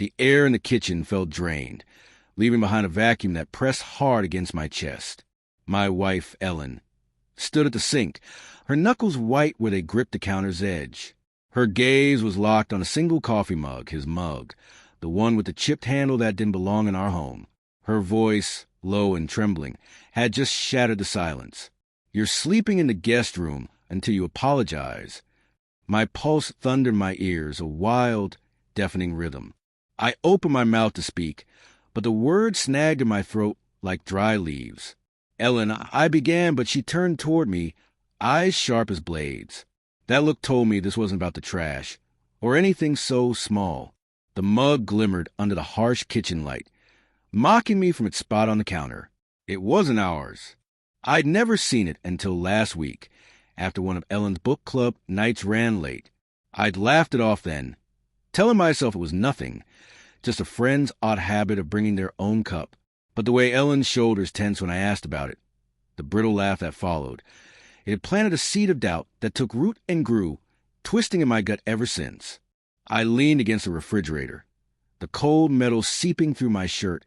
The air in the kitchen felt drained, leaving behind a vacuum that pressed hard against my chest. My wife, Ellen, stood at the sink, her knuckles white where they gripped the counter's edge. Her gaze was locked on a single coffee mug, his mug, the one with the chipped handle that didn't belong in our home. Her voice, low and trembling, had just shattered the silence. "You're sleeping in the guest room until you apologize." My pulse thundered in my ears, a wild, deafening rhythm. I opened my mouth to speak, but the words snagged in my throat like dry leaves. "Ellen," I began, but she turned toward me, eyes sharp as blades. That look told me this wasn't about the trash, or anything so small. The mug glimmered under the harsh kitchen light, mocking me from its spot on the counter. It wasn't ours. I'd never seen it until last week, after one of Ellen's book club nights ran late. I'd laughed it off then, telling myself it was nothing, just a friend's odd habit of bringing their own cup. But the way Ellen's shoulders tensed when I asked about it, the brittle laugh that followed, it had planted a seed of doubt that took root and grew, twisting in my gut ever since. I leaned against the refrigerator, the cold metal seeping through my shirt,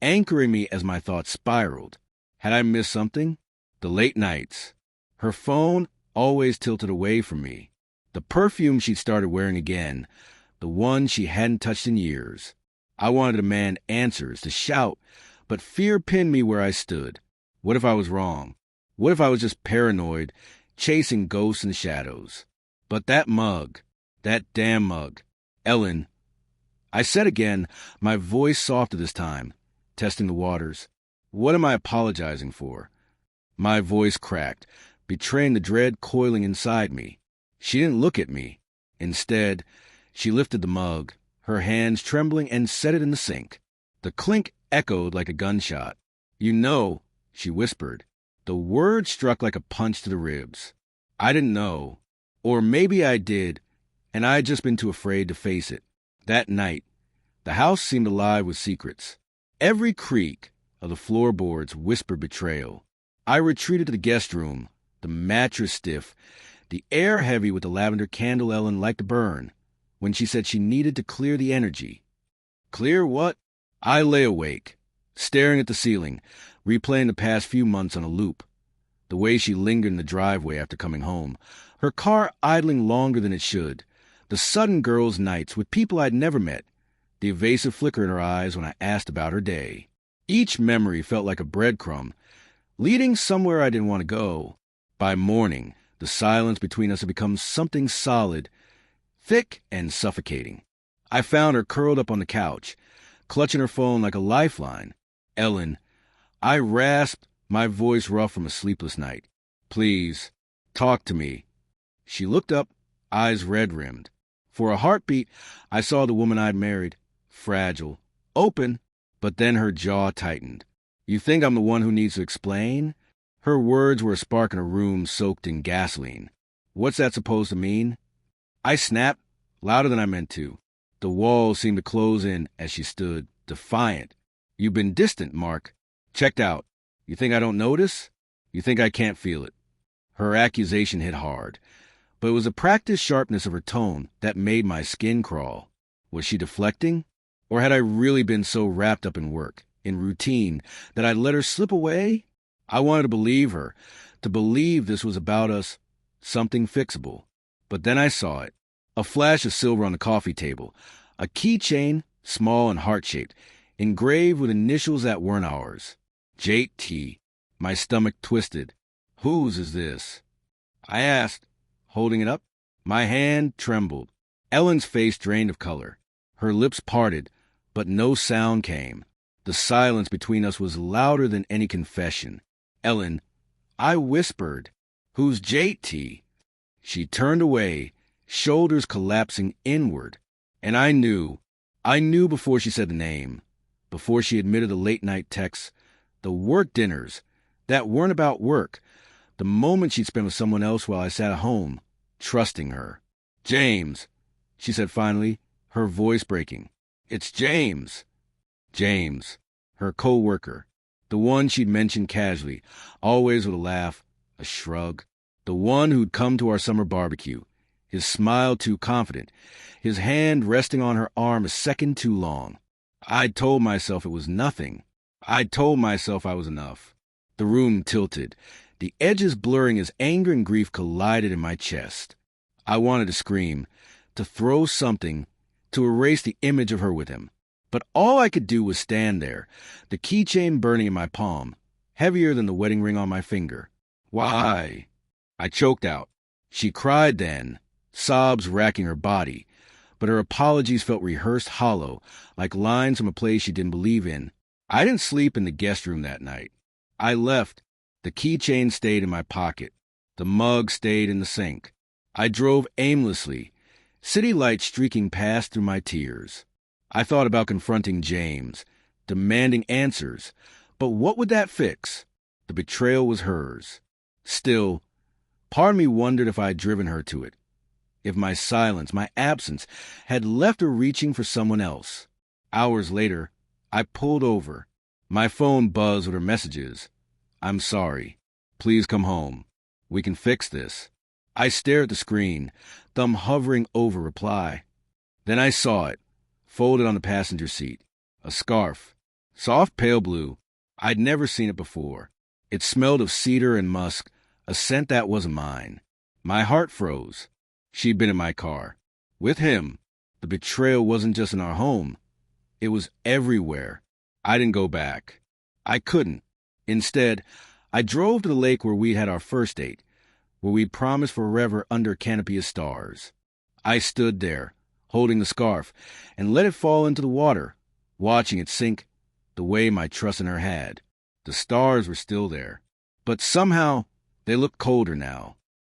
anchoring me as my thoughts spiraled. Had I missed something? The late nights. Her phone always tilted away from me. The perfume she'd started wearing again, the one she hadn't touched in years. I wanted to demand answers, to shout, but fear pinned me where I stood. What if I was wrong? What if I was just paranoid, chasing ghosts and shadows? But that mug, that damn mug. "Ellen," I said again, my voice softer this time, testing the waters. "What am I apologizing for?" My voice cracked, betraying the dread coiling inside me. She didn't look at me. Instead, she lifted the mug, her hands trembling, and set it in the sink. The clink echoed like a gunshot. "You know," she whispered. The word struck like a punch to the ribs. I didn't know. Or maybe I did, and I had just been too afraid to face it. That night, the house seemed alive with secrets. Every creak of the floorboards whispered betrayal. I retreated to the guest room, the mattress stiff, the air heavy with the lavender candle Ellen liked to burn, when she said she needed to clear the energy. Clear what? I lay awake, staring at the ceiling, replaying the past few months on a loop. The way she lingered in the driveway after coming home, her car idling longer than it should, the sudden girls' nights with people I'd never met, the evasive flicker in her eyes when I asked about her day. Each memory felt like a breadcrumb, leading somewhere I didn't want to go. By morning, the silence between us had become something solid, thick and suffocating. I found her curled up on the couch, clutching her phone like a lifeline. "Ellen," I rasped, my voice rough from a sleepless night. "Please, talk to me." She looked up, eyes red-rimmed. For a heartbeat, I saw the woman I'd married, fragile, open, but then her jaw tightened. "You think I'm the one who needs to explain?" Her words were a spark in a room soaked in gasoline. "What's that supposed to mean?" I snapped, louder than I meant to. The walls seemed to close in as she stood, defiant. "You've been distant, Mark. Checked out. You think I don't notice? You think I can't feel it?" Her accusation hit hard, but it was the practiced sharpness of her tone that made my skin crawl. Was she deflecting? Or had I really been so wrapped up in work, in routine, that I'd let her slip away? I wanted to believe her, to believe this was about us, something fixable. But then I saw it. A flash of silver on the coffee table, a keychain, small and heart-shaped, engraved with initials that weren't ours. J.T. My stomach twisted. "Whose is this?" I asked, holding it up. My hand trembled. Ellen's face drained of color. Her lips parted, but no sound came. The silence between us was louder than any confession. "Ellen," I whispered, "who's J.T.?" She turned away, shoulders collapsing inward. And I knew before she said the name, before she admitted the late-night texts, the work dinners that weren't about work, the moment she'd spent with someone else while I sat at home, trusting her. "James," she said finally, her voice breaking. "It's James." James, her co-worker, the one she'd mentioned casually, always with a laugh, a shrug, the one who'd come to our summer barbecue, his smile too confident, his hand resting on her arm a second too long. I'd told myself it was nothing. I'd told myself I was enough. The room tilted, the edges blurring as anger and grief collided in my chest. I wanted to scream, to throw something, to erase the image of her with him. But all I could do was stand there, the keychain burning in my palm, heavier than the wedding ring on my finger. Why? I choked out. She cried then, sobs racking her body, but her apologies felt rehearsed hollow, like lines from a play she didn't believe in. I didn't sleep in the guest room that night. I left. The keychain stayed in my pocket. The mug stayed in the sink. I drove aimlessly, city lights streaking past through my tears. I thought about confronting James, demanding answers, but what would that fix? The betrayal was hers. Still, part of me wondered if I had driven her to it, if my silence, my absence, had left her reaching for someone else. Hours later, I pulled over. My phone buzzed with her messages. I'm sorry. Please come home. We can fix this. I stared at the screen, thumb hovering over reply. Then I saw it, folded on the passenger seat. A scarf. Soft pale blue. I'd never seen it before. It smelled of cedar and musk, a scent that wasn't mine. My heart froze. She'd been in my car. With him. The betrayal wasn't just in our home. It was everywhere. I didn't go back. I couldn't. Instead, I drove to the lake where we'd had our first date, where we'd promised forever under a canopy of stars. I stood there, holding the scarf, and let it fall into the water, watching it sink the way my trust in her had. The stars were still there, but somehow they looked colder now.